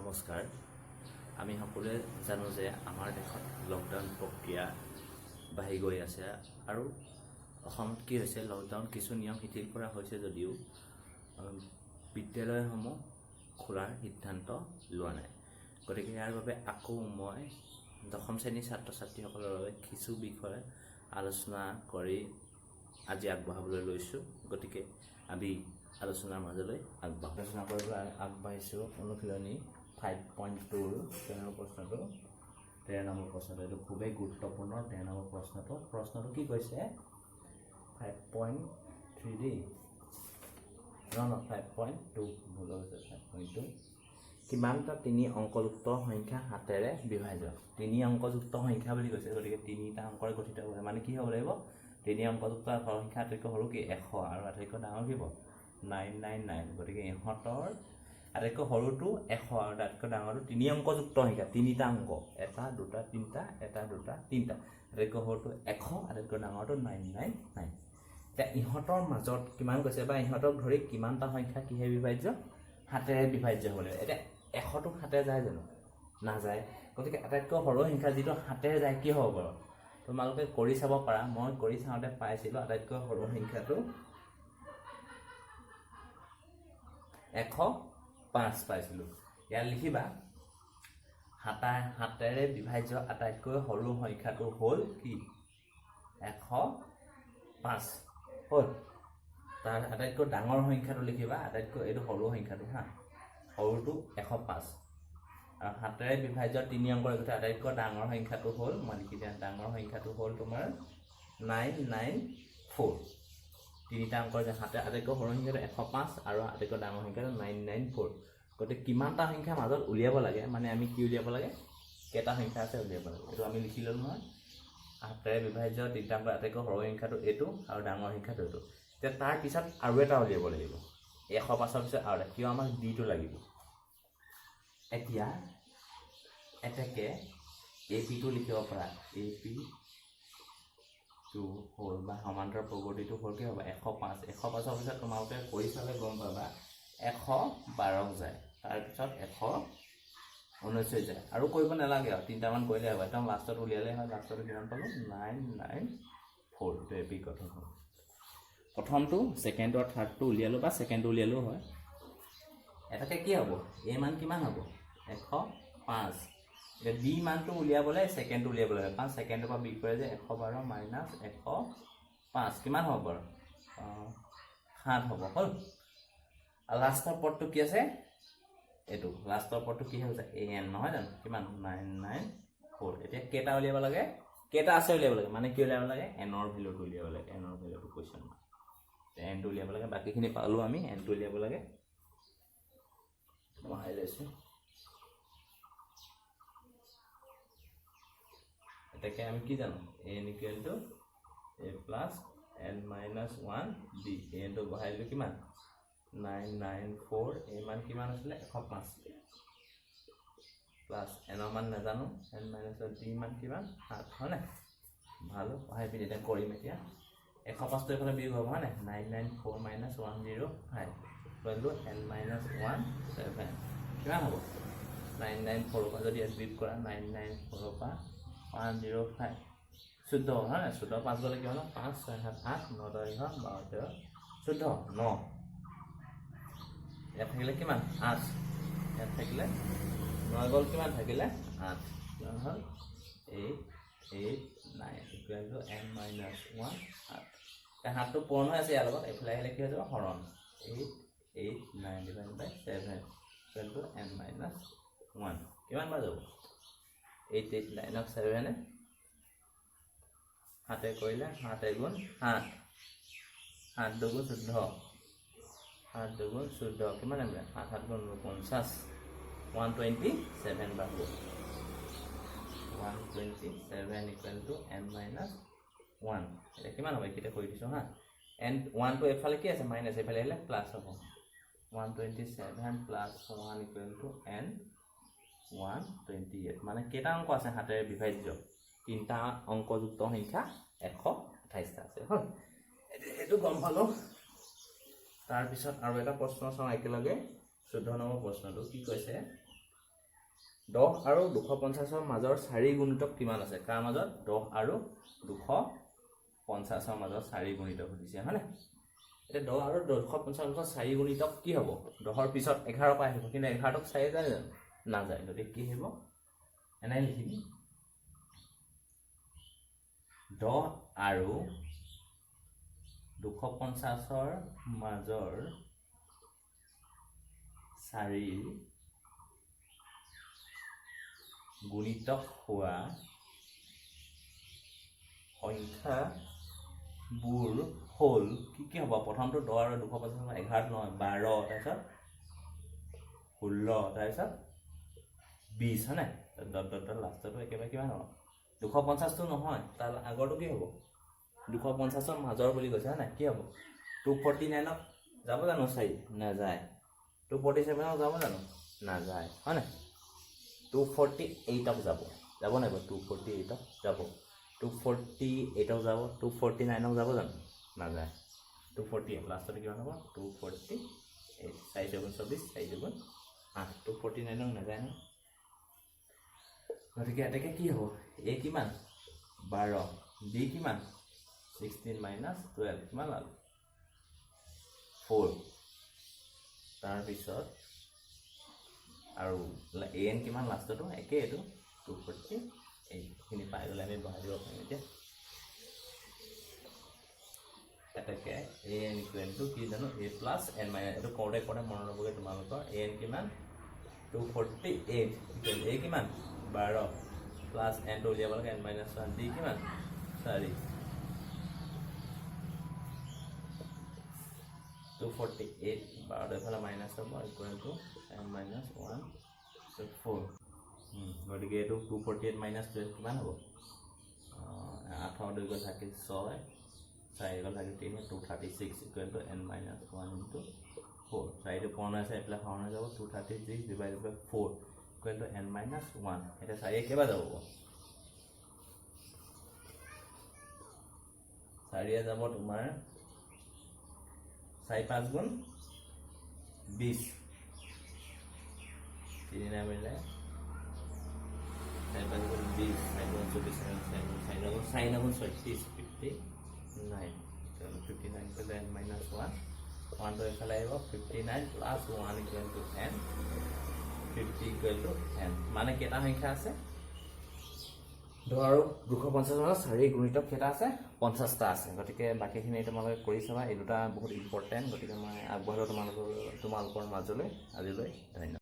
নমস্কাৰ। আমি সকলোৱে জানো যে আমাৰ দেশত লকডাউন প্ৰক্ৰিয়া বাঢ়ি গৈ আছে আৰু অসমত কি হৈছে, লকডাউন কিছু নিয়ম শিথিল কৰা হৈছে যদিও বিদ্যালয়সমূহ খোলাৰ সিদ্ধান্ত লোৱা নাই। গতিকে ইয়াৰ বাবে আকৌ মই দশম শ্ৰেণীৰ ছাত্ৰ ছাত্ৰীসকলৰ বাবে কিছু বিষয় আলোচনা কৰি আজি আগবঢ়াবলৈ লৈছোঁ। গতিকে আমি আলোচনাৰ মাজলৈ আলোচনা কৰিবলৈ আগবাঢ়িছোঁ। অনুশীলনী 5.2 13 প্ৰশ্নটো 13 নম্বৰ প্ৰশ্নটো এইটো খুবেই গুৰুত্বপূৰ্ণ। 13 নম্বৰ প্ৰশ্নটো কি কৈছে 5.3 দেই, 5.2 ভুল হৈছে। 5.2 কিমানটা 3 অংকযুক্ত সংখ্যা 7ৰে বিভাজ্য? 3 অংকযুক্ত সংখ্যা বুলি কৈছে, গতিকে 3টা অংকৰে গঠিত হ'ব। মানে কি হ'ব লাগিব, 3 অংকযুক্ত সংখ্যা আটাইতকৈ সৰু কি 100 আৰু আটাইতকৈ ডাঙৰ কি হ'ব 999। গতিকে ইহঁতৰ আটাইতকৈ সৰুটো 100 আৰু আটাইতকৈ ডাঙৰটো 3 অংকযুক্ত সংখ্যা, 3টা অংক, 1 2 3টা, 1 2 3টা। আটাইতকৈ সৰুটো 100, আটাইতকৈ ডাঙৰটো 999। এতিয়া ইহঁতৰ মাজত কিমান কৈছে বা ইহঁতক ধৰি কিমানটা সংখ্যা কিহে বিভাজ্য? 7ৰে বিভাজ্য হ'ব লাগিব। এতিয়া 100টো 7ৰে যায় জানো? নাযায়। গতিকে আটাইতকৈ সৰু সংখ্যা যিটো 7ৰে যায় কি হ'ব বাৰু? তোমালোকে কৰি চাব পাৰা। মই কৰি চাওঁতে পাইছিলোঁ আটাইতকৈ সৰু সংখ্যাটো 105 পাইছিলোঁ। ইয়াত লিখিবা 7ৰে বিভাজ্য আটাইতকৈ সৰু সংখ্যাটো হ'ল কি 105 হ'ল। তাৰ আটাইতকৈ ডাঙৰ সংখ্যাটো লিখিবা, আটাইতকৈ এইটো সৰু সংখ্যাটো হা, সৰুটো 105 আৰু 7ৰে বিভাজ্য 3 অংকৰ ভিতৰত আটাইতকৈ ডাঙৰ সংখ্যাটো হ'ল, মই লিখি দিয়া, ডাঙৰ সংখ্যাটো হ'ল তোমাৰ 994। 3টা অংকৰ যে 7ৰে আটাইতকৈ সৰু সংখ্যাটো 105 আৰু আটাইতকৈ ডাঙৰ সংখ্যাটো 994। গতিকে কিমানটা সংখ্যা মাজত উলিয়াব লাগে, মানে আমি কি উলিয়াব লাগে, কেইটা সংখ্যা আছে উলিয়াব লাগে। এইটো আমি লিখি ল'লো নহয়। 7ৰে বিভাজ্য 3টা অংকৰ আটাইতকৈ সৰু সংখ্যাটো এইটো আৰু ডাঙৰ সংখ্যাটো এইটো। এতিয়া তাৰ পিছত আৰু এটা উলিয়াব লাগিব, 105ৰ পিছত আৰু এটা, কিয় আমাক ডিটো লাগিব। এতিয়া এতেকে এপিটো লিখিব পাৰা, AP2 হ'ল বা সমান্তৰ প্ৰগতিটো হ'ল কি হ'ব 105। 105ৰ পিছত তোমালোকে কৰি চালে গম পাবা 112 যায়, তাৰপিছত 119 যায়। আৰু কৰিব নালাগে আৰু 3টামান কৰিলে হ'ব, একদম লাষ্টত উলিয়ালে হয়। লাষ্টত কিমান পালোঁ 994। এইটো এপি গঠন হ'ল। প্ৰথমটো, ছেকেণ্ড আৰু থাৰ্ডটো উলিয়ালোঁ বা ছেকেণ্ডটো উলিয়ালেও হয়। এটাকে কি হ'ব, এ মান কিমান হ'ব 105। এতিয়া বি মানটো উলিয়াবলৈ ছেকেণ্ডটো উলিয়াব লাগে, কাৰণ ছেকেণ্ডৰ পৰা বি কৰে যে 112 মাইনাছ 105 কিমান হ'ব বাৰু 7 হ'ব। হ'ল। আৰু লাষ্টৰ পদটো কি আছে, এইটো লাষ্টৰ পদটো কি হৈছে an নহয় জানো, কিমান 994। এতিয়া কেইটা উলিয়াব লাগে, কেইটা আছে উলিয়াব লাগে, মানে কি উলিয়াব লাগে, এনৰ ভেলুটো উলিয়াব লাগে। এনৰ ভেলুটো কুৱেশ্যন মাৰ্ক, এনটো উলিয়াব লাগে। বাকীখিনি পালোঁ আমি, এনটো উলিয়াব লাগে। মই লৈছোঁ এটাকে আমি কি জানো, n equal to a plus n minus 1 b। এনটো বহাই দিলোঁ কিমান 994। এই মান কিমান আছিলে 105 প্লাছ এনৰ মান নাজানো, n মাইনাছ b মান কিমান 7 হয়নে। ভাল, বহাই পিনি এতিয়া কৰিম। এতিয়া 105টো এইফালে বিয়োগ হ'ব হয়নে, 994 মাইনাছ 105 কৰিলোঁ n মাইনাছ 1 7 কিমান হ'ব 994 পৰা যদি ইয়াত বিয়োগ কৰা 994 পৰা 105 14 হয় নাই। 14 5 গ'লে কি হ'ল 5 6 7 8 9 10 11 12 13 14 9। ইয়াত থাকিলে কিমান 8, ইয়াত থাকিলে 9 গ'ল, কিমান থাকিলে 8, কিমান হ'ল 8 8 9 ইকুৱেল টু n মাইনাছ 1 8। এতিয়া 7টো পূৰণ হৈ আছে ইয়াৰ লগত, এইফালে আহিলে কি হৈ যাব হৰণ 8 8 9 divide by 7 equal to n minus 1। কিমান বাৰ যাব 8 8 9 7 7 কৰিলে 7 গুণ 7, 7 দুগুণ 14, 7 দুগুণ 14 কিমান আহিলে 7 7 গুণ 50, 127 বাৰ হ'ব। 127 ইকুৱেল টু n মাইনাছ 1। এতিয়া কিমান হ'ব, এইকেইটা কৰি দিছোঁ হা। n 1টো এইফালে কি আছে মাইনাছ, এইফালে আহিলে প্লাছ হ'ব। 127 প্লাছ 1 ইকুৱেল টু n 128। মানে কেইটা অংক আছে 7ৰে বিভাজ্য, 3টা অংকযুক্ত সংখ্যা 128টা আছে। হ'ল, এইটো গম পালোঁ। তাৰপিছত আৰু এটা প্ৰশ্ন চাওঁ একেলগে। 14 নম্বৰ প্ৰশ্নটো কি কৈছে, 10 আৰু 250ৰ মাজৰ 4 গুণিতক কিমান আছে কাৰ মাজত 10 আৰু 250ৰ মাজত 4 গুণিতক দিছে হয়নে এটা 10 আৰু 250ৰ 4 গুণিতক কি হ'ব 10ৰ পিছত 11 পাই আহিব কিন্তু 11ক 4 যায় না যায় গতিকে কি হ'ব এনাই লিখিম 10 আৰু 250ৰ মাজৰ 4 গুণিতক হোৱা সংখ্যাবোৰ হ'ল কি হ'ব প্ৰথমটো 10 আৰু 250 11 নহয় 12 তাৰপিছত 16 তাৰপিছত 20 হয় নাই লাষ্টটো একেবাৰে কিমান হ'ব 250টো নহয় তাৰ আগৰটো কি হ'ব 250ৰ মাজৰ বুলি কৈছে হয় নাই কি হ'ব 249ক যাব জানো 4 নাযায় 247ক যাব জানো নাযায় হয় নাই 248ক যাব নাই 248ক যাব 248ক যাব 249ক যাব জানো নাযায় 248 লাষ্টতে কিমান হ'ব 248 4 7 24 4 7 8 249ক নাযায় ন গতিকে এটাকে কি হ'ব a কিমান 12 b কিমান 16 minus 12 কিমান হ'ল 4 তাৰপিছত আৰু an কিমান লাষ্টটো একে এটো 248 খিনি পাই গ'লে আমি বহাই দিব পাৰিম এতিয়া এটাকে an ইকুৱেল টু কি জানো a প্লাছ n মাইনাছ এটো কোডে মনত ৰাখিব তোমালোকৰ an কিমান 248 ইকুৱেল a কিমান 12 প্লাছ n টো উলিয়াব লাগে n মাইনাছ 1 d কিমান 4 248 12 এফালে মাইনাছ হ'ব ইকুৱেল টু n মাইনাছ 1 4 গতিকে এইটো 248 মাইনাছ 12 কিমান হ'ব 8 2 গ'ল থাকে 6 4 গ'ল থাকে 3 236 equal to n minus 1 into 4 4 কোণ আছে এপ্লাই ফাউন হৈ যাব 236 divided by 4 equal to n minus 1 এটা 4 কেবা যাব 4 যাব তোমাৰ 4 5 গুণ 20 3 না মিলে 4 5 গুণ 20 4 গুণ 24 4 গুণ 36 59 চলো 59 to n minus 1 1 to এফালে আহিব 59 plus 1 equal to n 50 equal to n মানে কেটা সংখ্যা আছে 10 আৰু 250 মানৰ 4 গুণিতক কেটা আছে 50টা আছে গতিকে বাকিখিনি তোমালোকে কৰি চাবা এই দুটা বহুত ইম্পৰ্টেন্ট গতিকে মই আগবঢ়ালো তোমালোকৰ মাজলৈ আজিলৈ ধন্যবাদ